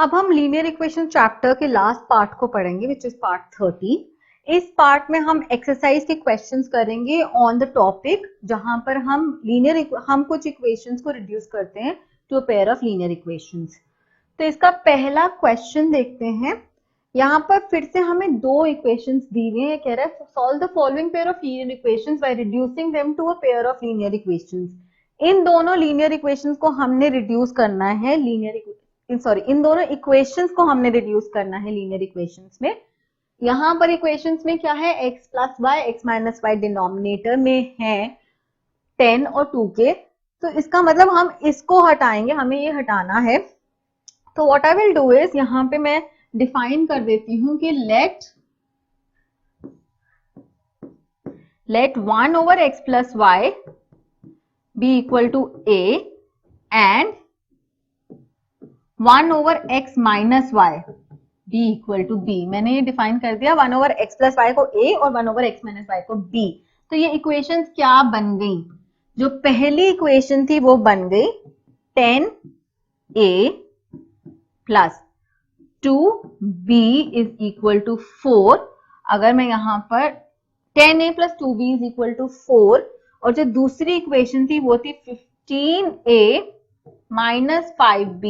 अब हम linear equation chapter के लास्ट पार्ट को पढ़ेंगे विच इज पार्ट 30। इस पार्ट में हम एक्सरसाइज के क्वेश्चंस करेंगे ऑन द टॉपिक जहां पर हम कुछ इक्वेशंस को रिड्यूस करते हैं to a pair of linear equations. तो इसका पहला क्वेश्चन देखते हैं। यहाँ पर फिर से हमें दो इक्वेशंस दी हुई है। कह रहा है solve the following pair of linear equations by reducing them to a pair of linear equations. इन दोनों लीनियर इक्वेशंस को हमने रिड्यूस करना है इन दोनों इक्वेशंस को हमने रिड्यूस करना है लीनियर इक्वेशंस में। यहां पर इक्वेशंस में क्या है, x plus y x minus y denominator में है 10 और 2 के। तो इसका मतलब हम इसको हटाएंगे, हमें ये हटाना है। तो what I will do is यहां पे मैं डिफाइन कर देती हूं कि let 1 over x plus y be equal to a and 1 over x minus y b equal to b। मैंने ये डिफाइन कर दिया 1 ओवर x प्लस वाई को a और 1 ओवर x माइनस वाई को b। तो ये इक्वेशंस क्या बन गई, जो पहली इक्वेशन थी वो बन गई 10a plus 2b is equal to 4। अगर मैं यहां पर 10a plus 2b is equal to 4 और जो दूसरी इक्वेशन थी वो थी 15a minus 5b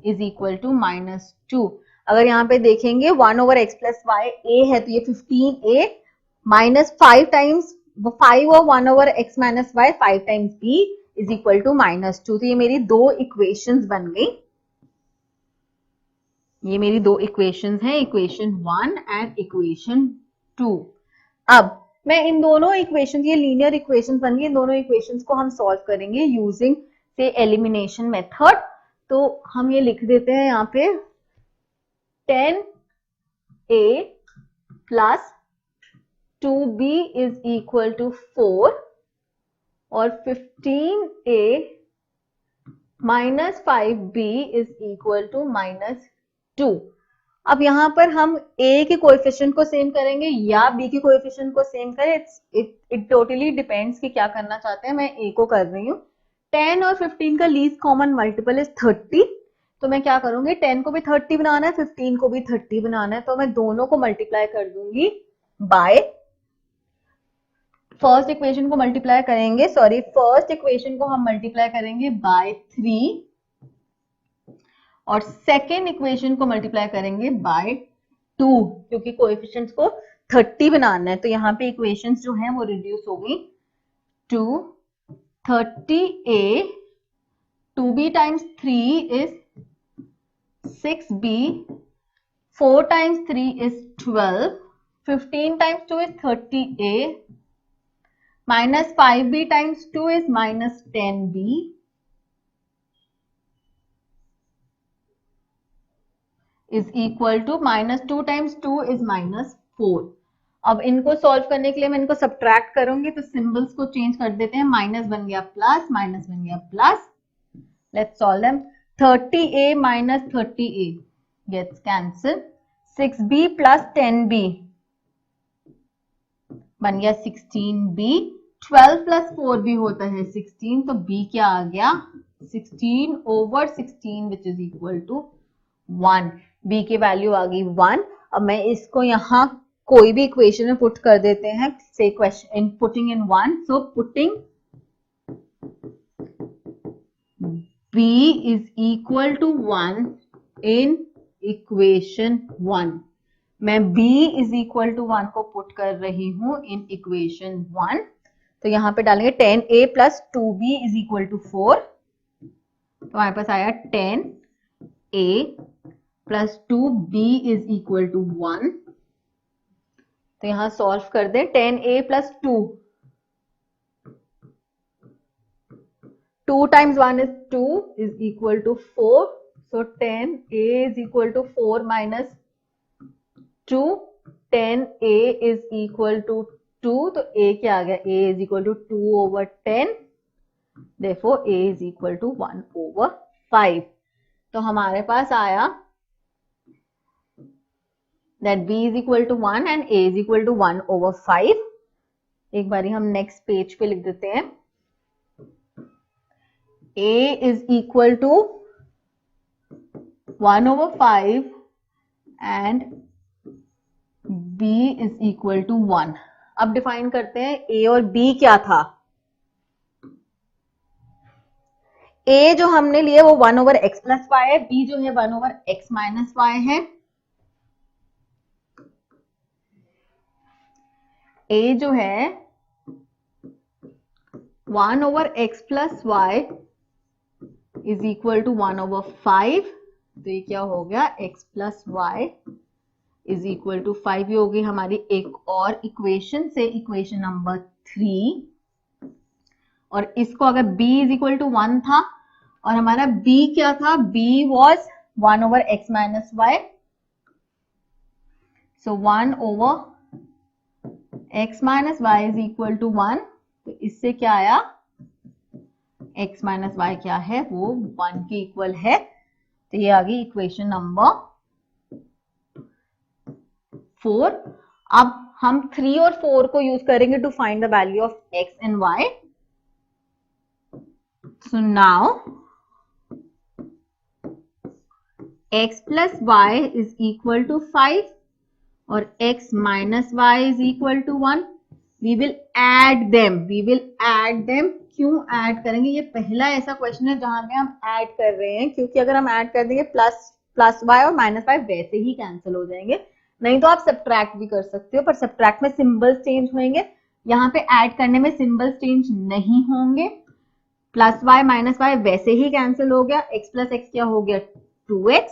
is equal to -2। अगर यहाँ पे देखेंगे 1 ओवर एक्स प्लस वाई ए है तो ये 15a माइनस 5 टाइम्स 5 और 1 over x minus y 5 times b is equal to -2। तो ये मेरी दो इक्वेशंस बन गई। ये मेरी दो इक्वेशंस हैं, इक्वेशन 1 एंड इक्वेशन 2। अब मैं इन दोनों इक्वेशंस, ये लीनियर इक्वेशंस बन गई, इन दोनों इक्वेशंस को हम सॉल्व करेंगे यूजिंग से एलिमिनेशन मेथड। तो हम ये लिख देते हैं यहाँ पे 10a plus 2b is equal to 4 और 15a minus 5b is equal to -2। अब यहां पर हम a के कोएफिशिएंट को सेम करेंगे या b के कोएफिशिएंट को सेम करें, इट टोटली डिपेंड्स कि क्या करना चाहते हैं। मैं a को कर रही हूँ। 10 और 15 का लीस्ट कॉमन मल्टीपल इज 30। तो मैं क्या करूंगी, 10 को भी 30 बनाना है, 15 को भी 30 बनाना है। तो मैं दोनों को मल्टीप्लाई कर दूंगी बाय, फर्स्ट इक्वेशन को मल्टीप्लाई करेंगे, फर्स्ट इक्वेशन को हम मल्टीप्लाई करेंगे बाय 3 और सेकेंड इक्वेशन को मल्टीप्लाई करेंगे बाय 2 क्योंकि कोएफिशिएंट्स को 30 बनाना है। तो यहाँ पे इक्वेशंस जो है वो रिड्यूस हो गई to 30a 2b times 3 is 6b 4 times 3 is 12 15 times 2 is 30a minus 5b times 2 is minus 10b is equal to -2 times 2 is -4। अब इनको सॉल्व करने के लिए मैं इनको सब्ट्रैक्ट करूंगी तो सिंबल्स को चेंज कर देते हैं। माइनस बन गया प्लस, माइनस बन गया plus. Let's solve them. 30a minus 30a gets cancel. 6b plus 10b बन गया 16b। 12 प्लस 4b होता है 16। तो b क्या आ गया 16 over 16 which is equal to 1। b की वैल्यू आ गई 1। अब मैं इसको यहाँ कोई भी इक्वेशन में पुट कर देते हैं, से question in putting in 1। So putting b is equal to 1 in equation 1। मैं b इज इक्वल टू 1 को पुट कर रही हूं इन इक्वेशन 1। तो यहां पे डालेंगे 10a plus 2b is equal to 4। तो हमारे पास आया 10a plus 2b is equal to 1। तो यहां सॉल्व कर दें। 10a plus 2 times 1 is 2 is equal to 4। So 10a is equal to 4 minus 2। 10a is equal to 2। तो a क्या आ गया, a is equal to 2 over 10। Therefore a is equal to 1 over 5। तो हमारे पास आया that b is equal to 1 and a is equal to 1 over 5। एक बारी हम नेक्स्ट पेज पे लिख देते हैं। a is equal to 1/5 and b is equal to 1। अब डिफाइन करते हैं a और b क्या था। a जो हमने लिए वो 1/x प्लस वाई है, b जो है 1/x माइनस वाई है। a जो है 1/x plus y is equal to 1/5। तो ये क्या हो गया, x plus y is equal to 5। ये हो गई हमारी एक और इक्वेशन से इक्वेशन नंबर 3। और इसको अगर b इज इक्वल टू 1 था और हमारा b क्या था, b was 1/x minus y. So 1/x minus y is equal to 1। तो इससे क्या आया, x माइनस वाई क्या है, वो 1 के इक्वल है। तो ये आ गई इक्वेशन नंबर 4। अब हम 3 और 4 को यूज करेंगे to find the value of x and y। So now x plus y is equal to 5 और x minus y is equal to 1। We will add them. क्यों ऐड करेंगे, ये पहला ऐसा क्वेश्चन है जहां पे हम ऐड कर रहे हैं, क्योंकि अगर हम ऐड कर देंगे प्लस वाई और माइनस वाई वैसे ही कैंसिल हो जाएंगे। नहीं तो आप सब्ट्रैक्ट भी कर सकते हो, पर सब्ट्रैक्ट में सिंबल्स चेंज होंगे, यहाँ पे ऐड करने में सिंबल्स चेंज नहीं होंगे। प्लस वाई माइनस वाई वैसे ही कैंसिल हो गया, x प्लस एक्स क्या हो गया 2x,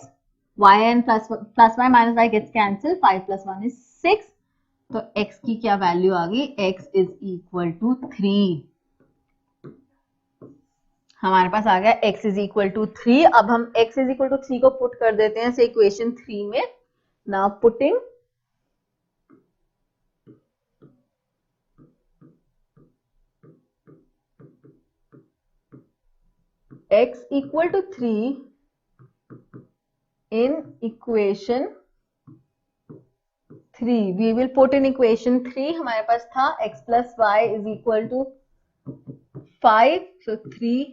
y and plus y minus y gets cancel, 5 plus 1 is 6। तो x की क्या वैल्यू आ गई, x इज इक्वल टू 3। हमारे पास आ गया x इज इक्वल टू 3। अब हम x इज इक्वल टू 3 को पुट कर देते हैं इक्वेशन 3 में। Now putting x equal to 3 in equation 3, we will put in equation 3। हमारे पास था x plus y is equal to 5, so 3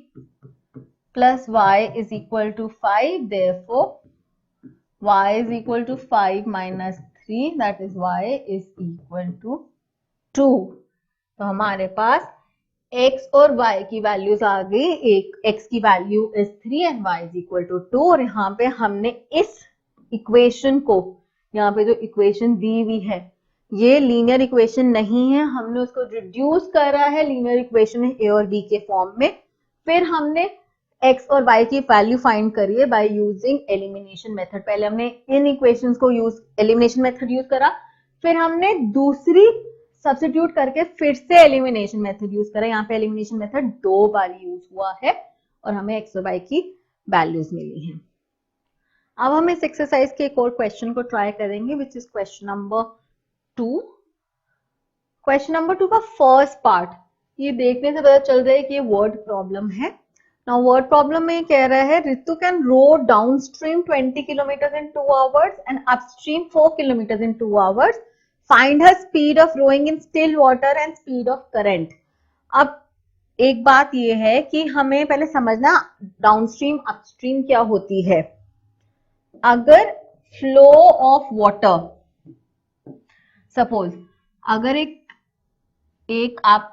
plus y is equal to 5, therefore y is equal to 5 minus 3, that is y is equal to 2। तो हमारे पास x और y की values आ गई, एक x की value is 3 and y is equal to 2। और यहाँ पे हमने इस इक्वेशन को, यहाँ पे जो इक्वेशन दी हुई है ये लीनियर इक्वेशन नहीं है, हमने उसको रिड्यूस करा है लीनियर इक्वेशन ए और बी के फॉर्म में। फिर हमने x और y की वैल्यू फाइंड करी है बाय यूजिंग एलिमिनेशन मेथड। पहले हमने इन इक्वेशंस को एलिमिनेशन मेथड यूज करा, फिर हमने दूसरी सब्स्टिट्यूट करके फिर से एलिमिनेशन मेथड यूज करा। यहाँ पे एलिमिनेशन मेथड 2 बार यूज हुआ है और हमें x और y की वैल्यूज मिली हैं। अब हम इस एक्सरसाइज के एक और क्वेश्चन को ट्राई करेंगे, which is question number 2। Question number 2 का फर्स्ट पार्ट, ये देखने से पता चल रहा है कि ये वर्ड प्रॉब्लम है। नाउ वर्ड प्रॉब्लम में कह रहा है Ritu can row downstream 20 kilometre in 2 hours and upstream 4 kilometre in 2 hours. Find her speed of rowing in still water and speed of current. अब एक बात ये है कि हमें पहले समझना डाउनस्ट्रीम अपस्ट्रीम क्या होती है। अगर फ्लो ऑफ वाटर, सपोज अगर एक आप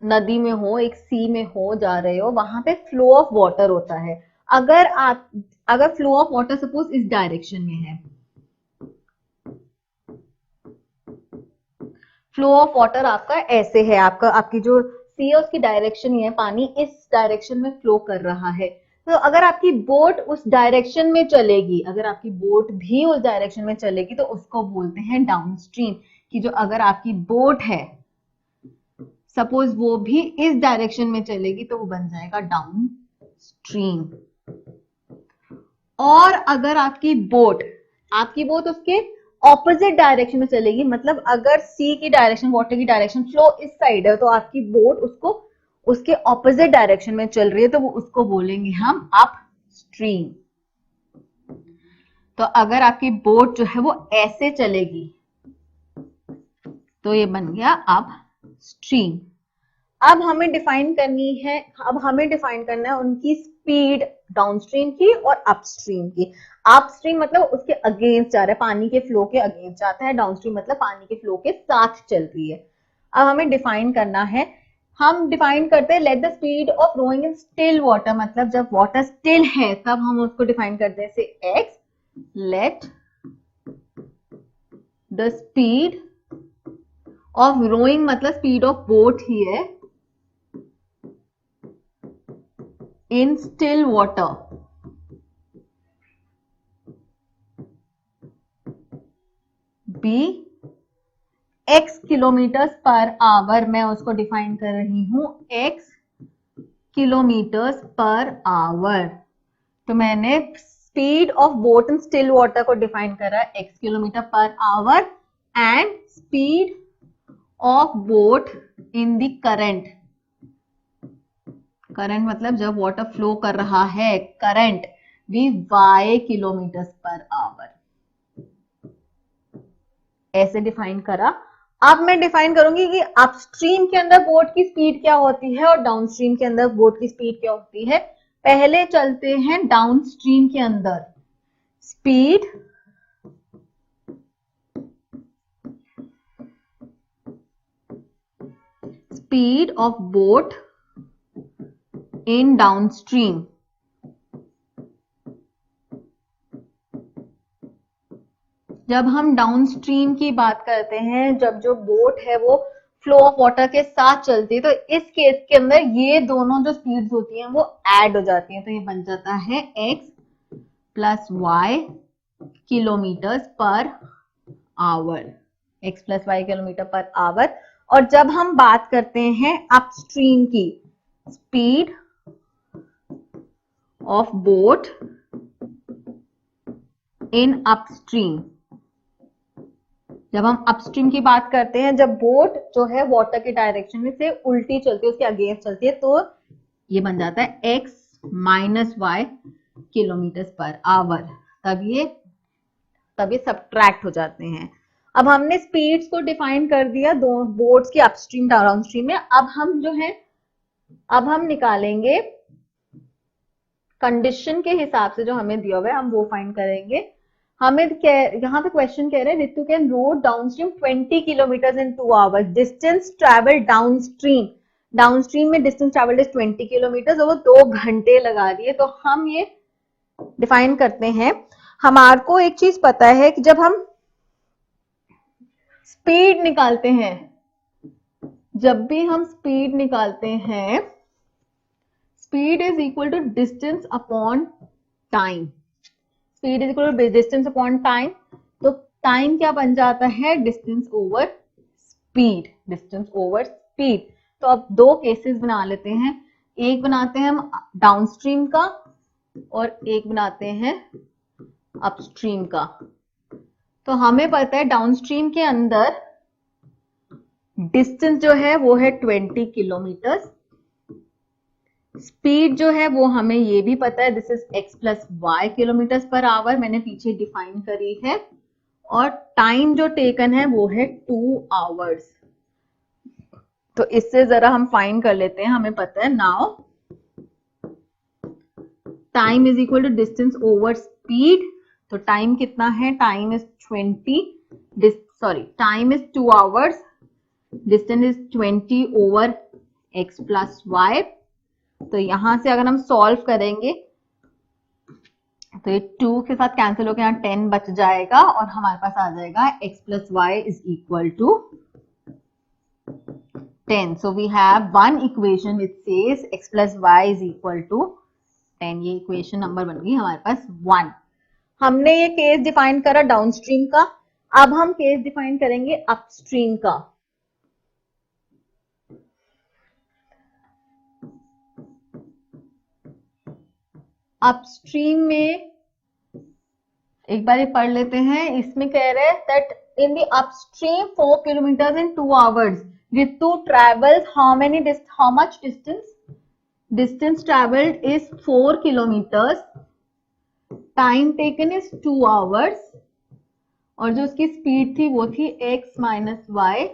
नदी में हो, एक सी में हो जा रहे हो, वहां पे फ्लो ऑफ वाटर होता है। अगर फ्लो ऑफ वाटर सपोज इस डायरेक्शन में है, फ्लो ऑफ वाटर आपका ऐसे है, आपकी जो सी है उसकी डायरेक्शन ही है, पानी इस डायरेक्शन में फ्लो कर रहा है। तो अगर आपकी बोट उस डायरेक्शन में चलेगी, अगर आपकी बोट भी उस डायरेक्शन में चलेगी तो उसको बोलते हैं डाउनस्ट्रीम। कि जो अगर आपकी बोट है सपोज वो भी इस डायरेक्शन में चलेगी तो वो बन जाएगा डाउनस्ट्रीम। और अगर आपकी बोट उसके ऑपोजिट डायरेक्शन में चलेगी, मतलब अगर सी की डायरेक्शन, वाटर की डायरेक्शन फ्लो इस साइड है, तो आपकी बोट उसके ऑपोजिट डायरेक्शन में चल रही है, तो वो उसको बोलेंगे हम अपस्ट्रीम। तो अगर आपकी बोट जो है वो ऐसे चलेगी तो ये बन गया अपस्ट्रीम। अब हमें डिफाइन करना है उनकी स्पीड डाउनस्ट्रीम की और अपस्ट्रीम की। अपस्ट्रीम मतलब उसके अगेंस्ट जा रहा है, पानी के फ्लो के अगेंस्ट जाता है, डाउनस्ट्रीम मतलब पानी के फ्लो के साथ चल रही है। अब हमें डिफाइन करना है, हम डिफाइन करते हैं let the speed of flowing in still water, मतलब जब वाटर स्टिल है तब हम उसको डिफाइन करते हैं से x, let the speed of rowing मतलब स्पीड ऑफ बोट ही है in still water be x kilometres per hour, मैं उसको डिफाइन कर रही हूं x किलोमीटर्स पर आवर। तो मैंने speed of boat in still water को डिफाइन करा x kilometre per hour and speed of boat in the current, current मतलब जब वाटर फ्लो कर रहा है, करंट भी y किलोमीटर पर आवर, ऐसे डिफाइन करा। अब मैं डिफाइन करूंगी कि अपस्ट्रीम के अंदर बोट की स्पीड क्या होती है और डाउनस्ट्रीम के अंदर बोट की स्पीड क्या होती है। पहले चलते हैं डाउनस्ट्रीम के अंदर, speed of boat in downstream. जब हम डाउनस्ट्रीम की बात करते हैं, जब जो बोट है वो फ्लो ऑफ वाटर के साथ चलती है, तो इस केस के अंदर ये दोनों जो स्पीड्स होती हैं वो ऐड हो जाती हैं, तो ये बन जाता है x plus y kilometres per hour, x plus y kilometre per hour. और जब हम बात करते हैं अपस्ट्रीम की, speed of boat in upstream, जब हम अपस्ट्रीम की बात करते हैं, जब बोट जो है वाटर के डायरेक्शन में से उल्टी चलती है, उसके अगेंस्ट चलती है, तो ये बन जाता है x minus y kilometre per hour, तब ये सब्ट्रैक्ट हो जाते हैं। अब हमने स्पीड्स को डिफाइन कर दिया दो बोट्स की अपस्ट्रीम डाउनस्ट्रीम में। अब हम निकालेंगे कंडीशन के हिसाब से जो हमें दिया हुआ है, हम वो फाइंड करेंगे। हमें यहाँ पे क्वेश्चन कह रहे हैं Ritu can road downstream 20 kilometre in 2 hours, distance travel downstream में डिस्टेंस ट्रेवल इज 20 किलोमीटर, वो 2 घंटे लगा रही है। तो हम ये डिफाइन करते हैं, हमारे को एक चीज पता है कि जब हम स्पीड निकालते हैं, जब भी हम स्पीड निकालते हैं, speed is equal to distance upon time, speed is equal to distance upon time. तो टाइम क्या बन जाता है, डिस्टेंस ओवर स्पीड। तो अब दो केसेस बना लेते हैं, एक बनाते हैं हम डाउनस्ट्रीम का और एक बनाते हैं अपस्ट्रीम का। तो हमें पता है डाउनस्ट्रीम के अंदर डिस्टेंस जो है वो है 20 किलोमीटर, स्पीड जो है वो हमें ये भी पता है, this is x plus y kilometre per hour, मैंने पीछे डिफाइन करी है, और टाइम जो टेकन है वो है 2 आवर्स। तो इससे जरा हम फाइन कर लेते हैं, हमें पता है now time is equal to distance over speed. तो टाइम कितना है, time is 2 hours, distance is 20 over x plus y. तो यहां से अगर हम सॉल्व करेंगे तो ये 2 के साथ कैंसिल होकर यहाँ 10 बच जाएगा और हमारे पास आ जाएगा x plus y is equal to 10. So we have one equation which says x plus y is equal to 10. ये इक्वेशन नंबर बन गई हमारे पास 1. हमने ये केस डिफाइन करा डाउनस्ट्रीम का, अब हम केस डिफाइन करेंगे अपस्ट्रीम का। अपस्ट्रीम में एक बार ये पढ़ लेते हैं, इसमें कह रहे हैं that in the upstream 4 kilometre in 2 hours Ritu travels how much distance traveled is 4 kilometers, time taken is 2 hours, और जो उसकी स्पीड थी वो थी x minus y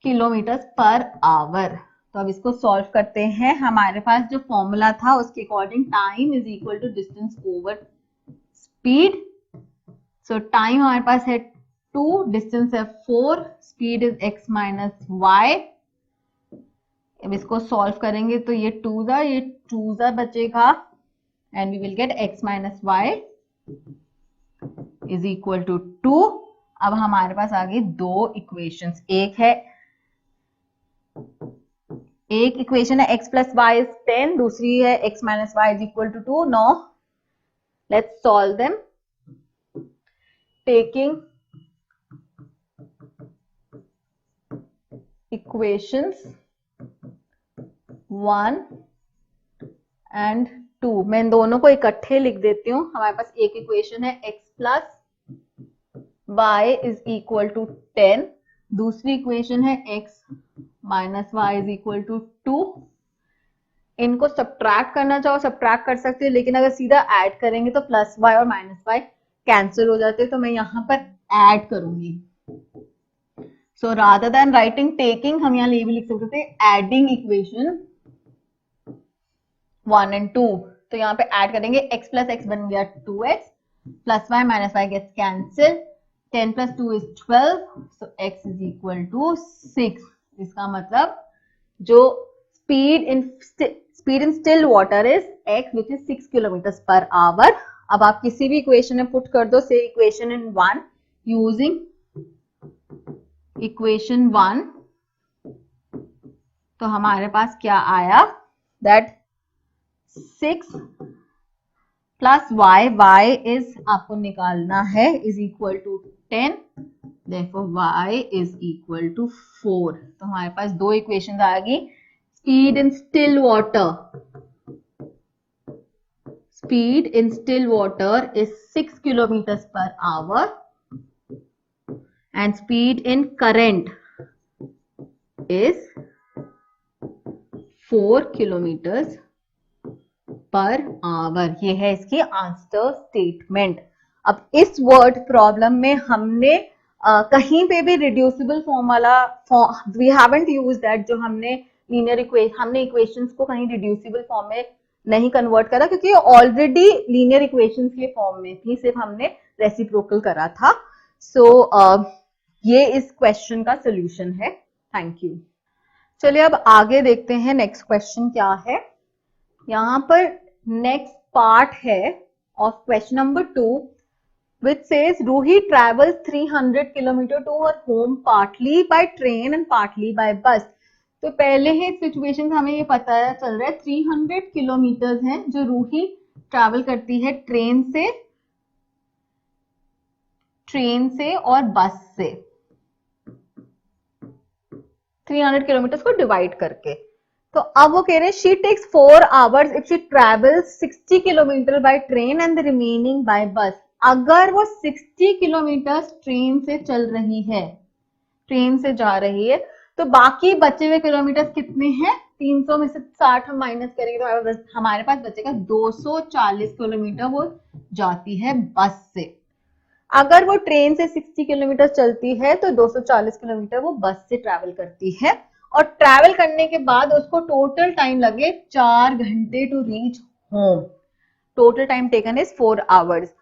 kilometre per hour. तो अब इसको सॉल्व करते हैं। हमारे पास जो फॉर्मूला था उसके according time is equal to distance over speed. So time हमारे पास है 2, डिस्टेंस है 4, speed is x minus y. अब इसको सॉल्व करेंगे तो ये 2 बचेगा and we will get x minus y is equal to 2। अब हमारे पास आ गई दो इक्वेशंस। एक इक्वेशन है x प्लस वाई इज 10, दूसरी है x minus y is equal to 2। Now let's solve them taking equations 1 and 2। मैं इन दोनों को इकट्ठे लिख देती हूँ। हमारे पास एक इक्वेशन है x प्लस y इज इक्वल टू 10, दूसरी इक्वेशन है x माइनस y इज इक्वल टू 2। इनको सब्ट्रैक्ट करना चाहो सब्ट्रैक्ट कर सकते हो, लेकिन अगर सीधा ऐड करेंगे तो प्लस y और माइनस y कैंसिल हो जाते हैं, तो मैं यहाँ पर ऐड करूंगी। So rather than writing taking, हम यहाँ ये भी लिख सकते थे एडिंग इक्वेशन 1 एंड 2। तो यहाँ पे ऐड करेंगे x प्लस x बन गया 2x, प्लस y माइनस y गेट्स कैंसिल, 10 प्लस 2 is 12, so x is equal to 6। इसका मतलब जो speed in still water is x which is 6 kilometre per hour. अब आप किसी भी इक्वेशन में पुट कर दो, से इक्वेशन इन 1 यूजिंग इक्वेशन 1, तो हमारे पास क्या आया दैट 6 प्लस y इज आपको निकालना है is equal to 10, therefore y is equal to 4। तो हमारे पास दो इक्वेशन आ गई। Speed in still water is 6 kilometre per hour and speed in current is 4 kilometre per hour. ये है इसकी आंसर स्टेटमेंट। अब इस वर्ड प्रॉब्लम में हमने कहीं पे भी रिड्यूसिबल फॉर्म वाला वी हैवंट यूज दैट, जो हमने हमने इक्वेशंस को कहीं रिड्यूसिबल फॉर्म में नहीं कन्वर्ट करा, क्योंकि ऑलरेडी लीनियर इक्वेशंस के फॉर्म में थी, सिर्फ हमने रेसिप्रोकल करा था। सो ये इस क्वेश्चन का सोल्यूशन है। Thank you. चलिए अब आगे देखते हैं नेक्स्ट क्वेश्चन क्या है। यहाँ पर नेक्स्ट पार्ट है of question number 2 which says Ruhi travels 300 kilometer to her home partly by train and partly by bus। तो पहले ही सिचुएशन हमें ये पता चल रहा है 300 किलोमीटर हैं जो रूही ट्रैवल करती है ट्रेन से और बस से, 300 किलोमीटर को डिवाइड करके। तो अब वो कह रहे हैं she takes 4 hours if she travels 60 kilometre by train and the remaining by bus. अगर वो 60 किलोमीटर ट्रेन से चल रही है, ट्रेन से जा रही है, तो बाकी बचे हुए किलोमीटर कितने हैं? 300 में से 60 हम माइनस करेंगे तो हमारे पास बचेगा 240 किलोमीटर वो जाती है बस से। अगर वो ट्रेन से 60 किलोमीटर चलती है तो 240 किलोमीटर वो बस से ट्रैवल करती है, और ट्रैवल करने के बाद उसको टोटल टाइम लगे 4 घंटे to reach home. Total time taken is 4 hours.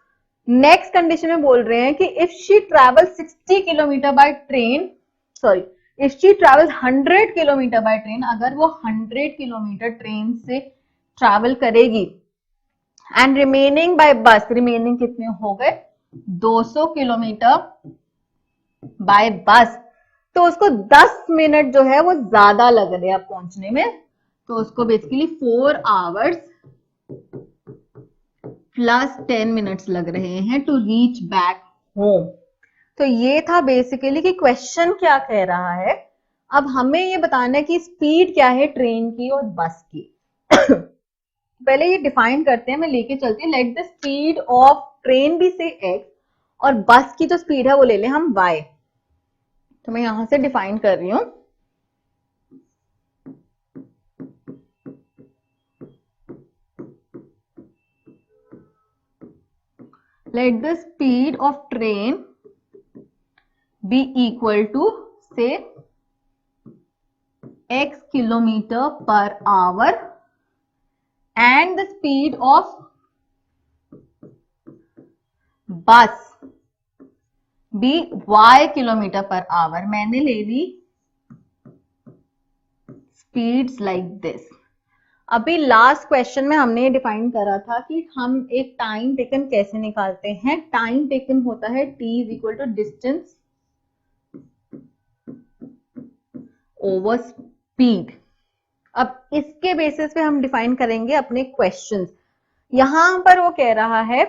Next condition में बोल रहे हैं कि if she travel 60 kilometre by train, sorry if she travel 100 kilometre by train, अगर वो 100 किलोमीटर ट्रेन से ट्रैवल करेगी and remaining by bus, remaining कितने हो गए 200 किलोमीटर बाय बस, तो उसको 10 मिनट जो है वो ज्यादा लग रहे हैं पहुंचने में। तो उसको बेसिकली 4 आवर्स प्लस 10 मिनट्स लग रहे हैं टू रीच बैक होम। तो ये था बेसिकली कि क्वेश्चन क्या कह रहा है। अब हमें ये बताना है कि स्पीड क्या है ट्रेन की और बस की। पहले ये डिफाइन करते हैं, मैं लेके चलती हूँ। Late the speed of train भी से x और बस की जो स्पीड है वो ले लें हम y। तो मैं यहां से डिफाइन कर रही हूं। Let the speed of train be equal to say x kilometre per our and the speed of bus be y kilometre per hour. मैंने ले ली स्पीड्स लाइक दिस। अभी लास्ट क्वेश्चन में हमने डिफाइन करा था कि हम एक टाइम टेकन कैसे निकालते हैं। टाइम टेकन होता है t is equal to distance over speed. अब इसके बेसिस पे हम डिफाइन करेंगे अपने क्वेश्चंस। यहां पर वो कह रहा है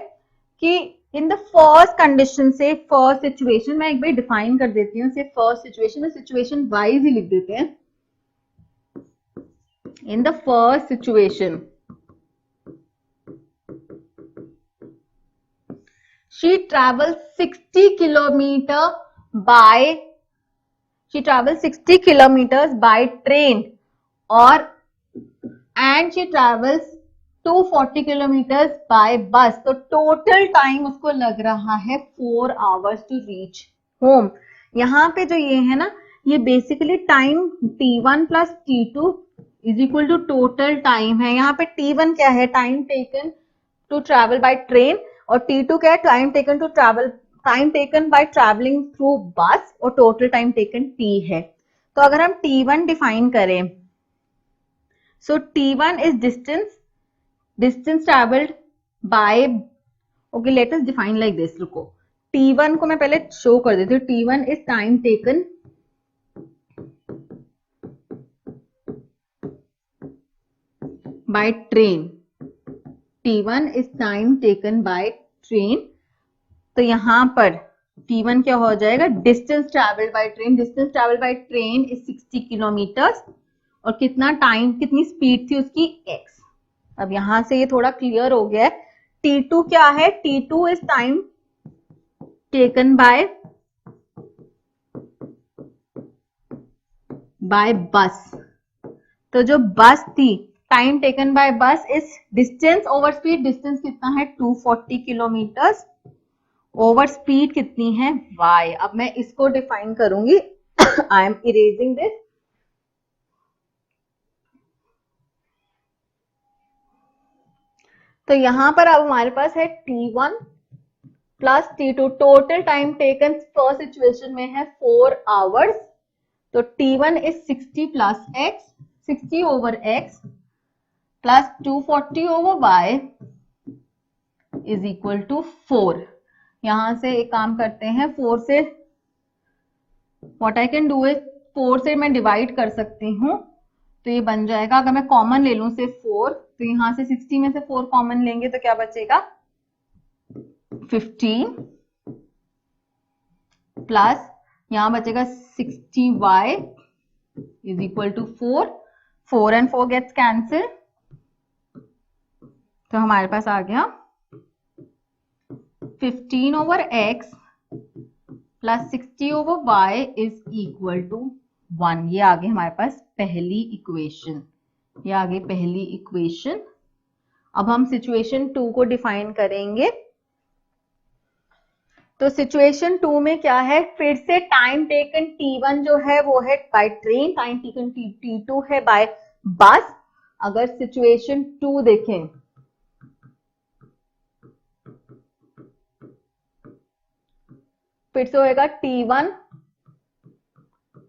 कि इन द फर्स्ट कंडीशन से फर्स्ट सिचुएशन, मैं एक बार डिफाइन कर देती हूँ सिर्फ फर्स्ट सिचुएशन में, सिचुएशन वाइज ही लिख देते हैं। In the first situation she travels 60 kilometers by train और and she travels 240 kilometers by bus। तो टोटल टाइम उसको लग रहा है 4 hours to reach home। यहाँ पे जो ये है ना, ये basically time t1 plus t2 is equal to total time है। यहाँ पे t1 क्या है, time taken to travel by train, और t2 क्या है, time taken by travelling through bus, और टोटल टाइम टेकन t है। तो अगर हम t1 डिफाइन करें, सो t1 is distance travelled bye, okay let us define like this. रुको, t1 को मैं पहले शो कर देती हूँ। t1 is time taken by train. t1 is time taken bye train. तो यहां पर t1 क्या हो जाएगा, distance travelled by train. Distance travelled by train is 60 kilometres, और कितना टाइम, कितनी स्पीड थी उसकी, x। अब यहां से ये थोड़ा क्लियर हो गया है। t2 क्या है, t2 is time taken bye बस। तो जो बस थी, टाइम टेकन बाय बस is distance over speed. Distance कितना है, 240 किलोमीटर्स, ओवर स्पीड कितनी है, y। अब मैं इसको डिफाइन करूंगी। I am erasing this. तो यहां पर अब हमारे पास है t1 plus t2। Total time taken first situation में है 4 आवर्स। तो t1 is 60 plus x, 60 over x plus 240 over y is equal to 4। यहां से एक काम करते हैं, 4 से what I can do is 4 से मैं डिवाइड कर सकती हूँ, तो ये बन जाएगा, अगर मैं कॉमन ले लूं सिर्फ 4, तो यहां से 60 में से 4 कॉमन लेंगे तो क्या बचेगा, 15 प्लस यहां बचेगा 60y is equal to 4। 4 and 4 gets cancel, तो हमारे पास आ गया 15 over x plus 60 over y is equal to 1। ये आ गई हमारे पास पहली इक्वेशन। ये आ गई पहली इक्वेशन। अब हम सिचुएशन 2 को डिफाइन करेंगे। तो सिचुएशन 2 में क्या है, फिर से टाइम टेकन t1 जो है वो है by train, time taken t2 है बाय बस। अगर सिचुएशन 2 देखें, फिर से होएगा t1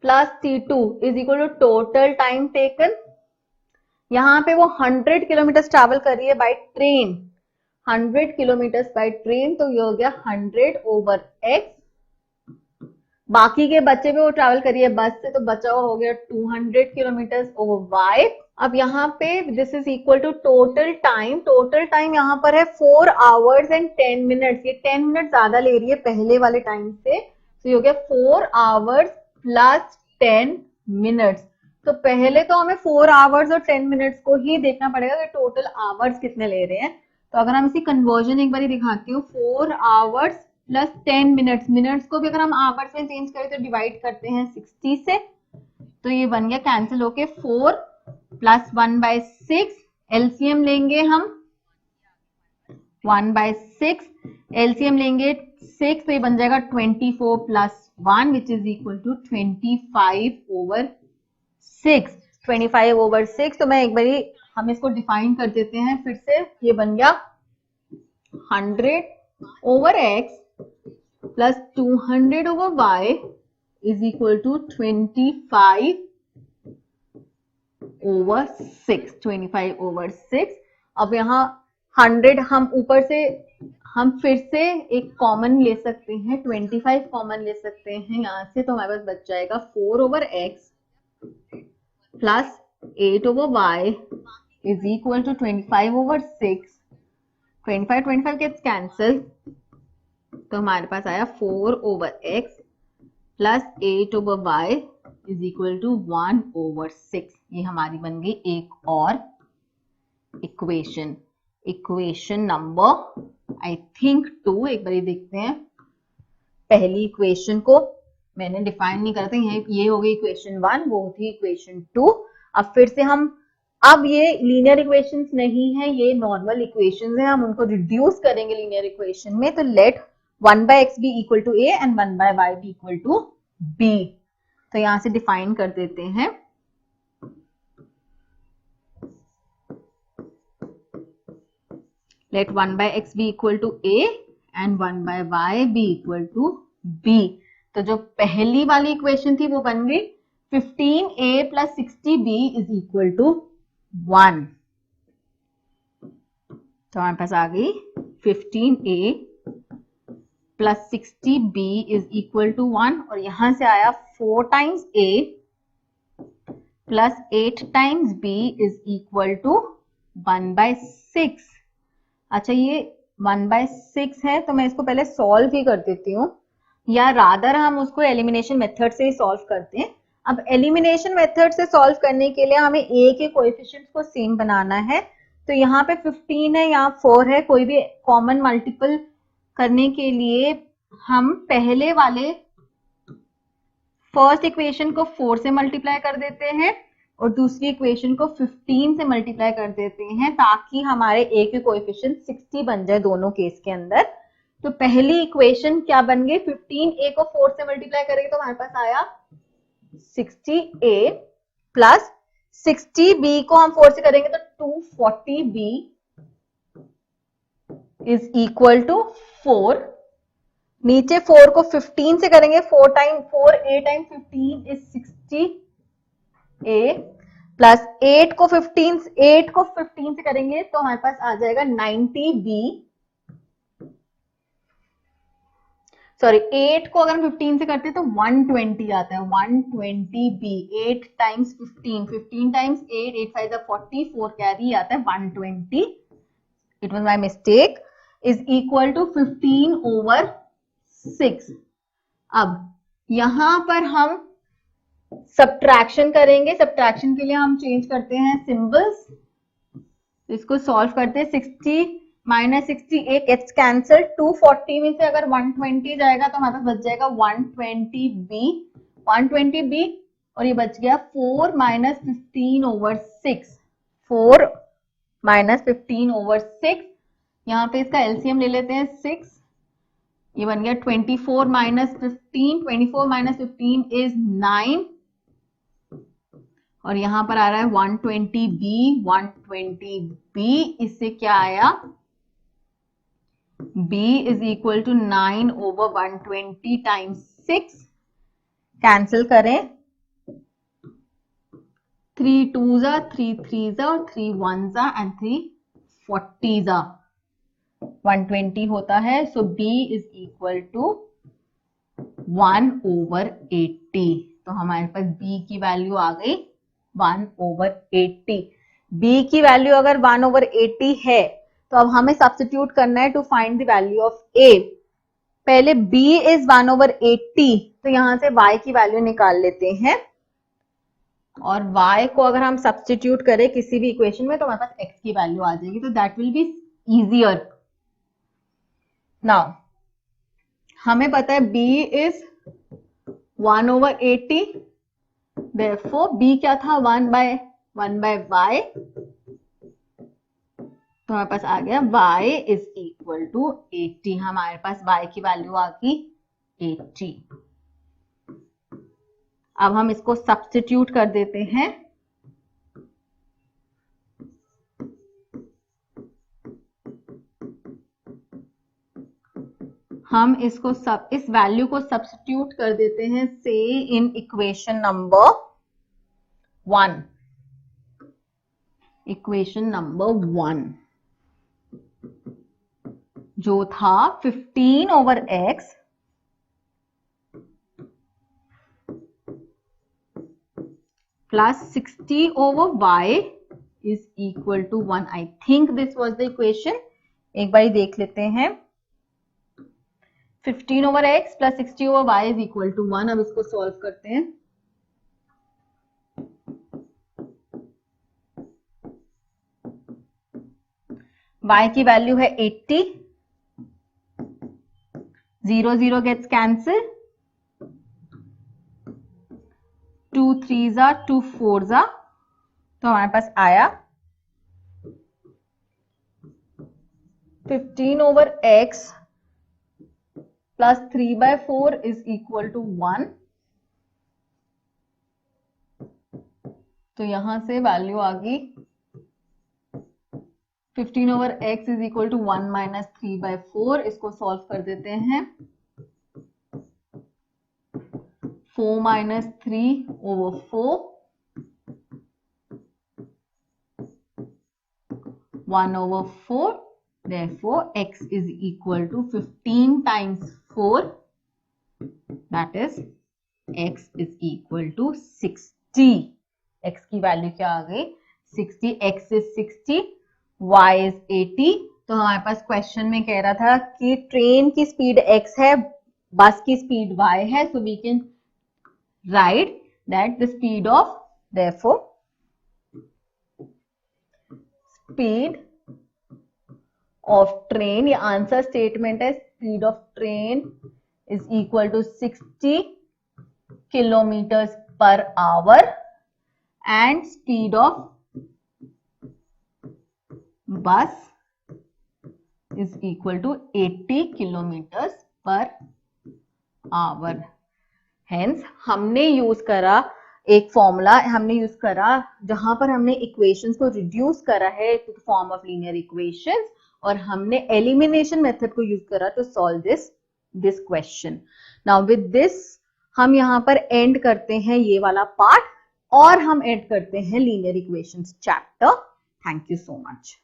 plus t2 is equal to total time taken. यहां पे वो 100 किलोमीटर ट्रैवल कर रही है by train, 100 kilometre by train, तो ये हो गया 100 ओवर x। बाकी के बचे में वो ट्रैवल करी है बस से, तो बचा हुआ हो गया 200 किलोमीटर ओवर y। अब यहाँ पे this is equal to total time. Total time यहाँ पर है 4 आवर्स एंड 10 मिनट्स। ये 10 मिनट ज्यादा ले रही है पहले वाले टाइम से, तो ये हो गया 4 आवर्स प्लस 10 मिनट्स। तो पहले तो हमें 4 आवर्स और 10 मिनट्स को ही देखना पड़ेगा कि टोटल आवर्स कितने ले रहे हैं। तो अगर हम इसी कन्वर्जन एक बार दिखाती हूँ, 4 आवर्स प्लस 10 मिनट्स, मिनट्स को भी अगर हम आवर्स में चेंज करें तो डिवाइड करते हैं 60 से, तो ये बन गया कैंसिल होके 4 प्लस 1/6। एलसीएम लेंगे हम 1/6, एलसीएम लेंगे 6, तो ये बन जाएगा 24 plus 1 which is equal to 25 over 6। 25/6। तो मैं एक बारी हम इसको डिफाइन कर देते हैं फिर से। ये बन गया 100/x plus 200/y is equal to 25/6। अब यहाँ 100 हम ऊपर से हम फिर से एक कॉमन ले सकते हैं, 25 कॉमन ले सकते हैं यहाँ से। तो हमारे पास बच जाएगा 4/x plus 8/y is equal to 25/6। 25 gets cancel, तो हमारे पास आया 4/x plus 8/y is equal to 1/6। ये हमारी बन गई एक और equation, equation number I think 2। एक बार देखते हैं पहली इक्वेशन को, मैंने डिफाइन नहीं करते, ये हो गई इक्वेशन 1, वो थी इक्वेशन 2। अब फिर से हम, अब ये लीनियर इक्वेशंस नहीं है, ये नॉर्मल इक्वेशंस हैं, हम उनको रिड्यूस करेंगे लीनियर इक्वेशन में। तो let 1/x be equal to a and 1/y be equal to b। तो यहां से डिफाइन कर देते हैं। Let 1/x be equal to a and 1/y be equal to b। तो जो पहली वाली इक्वेशन थी वो बन गई 15a plus 60b is equal to 1। तो हमारे पास आ गई 15a plus 60b is equal to 1, और यहां से आया 4 times a plus 8 times b is equal to 1/6। अच्छा, ये 1/6 है, तो मैं इसको पहले सॉल्व ही कर देती हूँ, या रादर हम उसको एलिमिनेशन मेथड से ही सॉल्व करते हैं। अब एलिमिनेशन मेथड से सॉल्व करने के लिए हमें a के कोएफिशिएंट्स को सेम बनाना है। तो यहाँ पे 15 है, यहाँ 4 है, कोई भी कॉमन मल्टीपल करने के लिए हम पहले वाले फर्स्ट इक्वेशन को 4 से मल्टीप्लाई कर देते हैं और दूसरी इक्वेशन को 15 से मल्टीप्लाई कर देते हैं, ताकि हमारे a के कोएफिशिएंट 60 बन जाए दोनों केस के अंदर। तो पहली इक्वेशन क्या बन गई, 15a को 4 से मल्टीप्लाई करेंगे तो हमारे पास आया 60a प्लस 60b को हम 4 से करेंगे तो 240b इज इक्वल टू 4। नीचे 4 को 15 से करेंगे, 4a time 15 is 60a plus 8 को 15 से करेंगे तो हमारे पास आ जाएगा 90b। सॉरी, 8 को अगर हम 15 से करते हैं तो 120 आता है, 120b। 8 टाइम्स 15 टाइम्स 8, 8 5 40, 4 कैरी आता है 120। It was my mistake. Is equal to 15/6। अब यहां पर हम सब्ट्रैक्शन करेंगे। सब्ट्रैक्शन के लिए हम चेंज करते हैं सिंबल्स, इसको सॉल्व करते हैं। 60 माइनस 68 गेट्स कैंसल, 240 में से अगर 120 जाएगा तो हमारे पास बच जाएगा 120b, और ये बच गया 4 माइनस 15/6। 4 माइनस 15/6, यहाँ पे इसका एलसीएम ले लेते हैं 6, ये बन गया 24 माइनस 15 इज 9, और यहां पर आ रहा है 120b। इससे क्या आया, b is equal to 9/120 times 6। Cancel करें, 3 2s 3 3s और 3 1s एंड 3 40s 120 होता है। सो b इज इक्वल टू 1/80। तो हमारे पास b की वैल्यू आ गई 1/80। b की वैल्यू अगर 1/80 है तो अब हमें सब्स्टिट्यूट करना है to find the value of a। पहले b इज 1/80, तो यहां से y की वैल्यू निकाल लेते हैं, और y को अगर हम सब्स्टिट्यूट करें किसी भी इक्वेशन में तो हमारे पास x की वैल्यू आ जाएगी। तो that will be easier. Now हमें पता है b इज 1/80, therefore b क्या था, 1/y। तो हमारे पास आ गया y इज इक्वल टू 80। हमारे पास y की वैल्यू आ गई 80। अब हम इसको सब्स्टिट्यूट कर देते हैं। हम इसको इस वैल्यू को सब्स्टिट्यूट कर देते हैं से in equation number 1, equation number 1 जो था 15/x plus 60/y is equal to 1. I think this was the equation. एक बार देख लेते हैं. 15/x plus 60/y is equal to 1. अब इसको सॉल्व करते हैं. y की वैल्यू है 80. 0 0 gets cancelled. 2 3s are 2 4s are, तो हमारे पास आया 15/x plus 3/4 is equal to 1. तो यहां से वैल्यू आ गई 15/x is equal to 1 minus 3/4. इसको सॉल्व कर देते हैं. 4 minus 3/4, 1/4. Therefore, x is equal to 15 times 4. That is, x is equal to 60. x की वैल्यू क्या आ गई? 60. x is 60, y is 80. तो हमारे पास क्वेश्चन में कह रहा था कि ट्रेन की स्पीड x है, बस की स्पीड y है. So we can write that the speed of, therefore speed of train, ये आंसर स्टेटमेंट है, speed of train is equal to 60 kilometers per hour and speed of bus is equal to 80 kilometers per hour. Hence, हमने use करा एक formula, हमने use करा जहां पर हमने इक्वेशंस को रिड्यूस करा है to the form of linear equations, और हमने एलिमिनेशन मेथड को यूज करा to solve this question. Now with this हम यहाँ पर एंड करते हैं ये वाला पार्ट, और हम एंड करते हैं linear equations chapter. Thank you so much.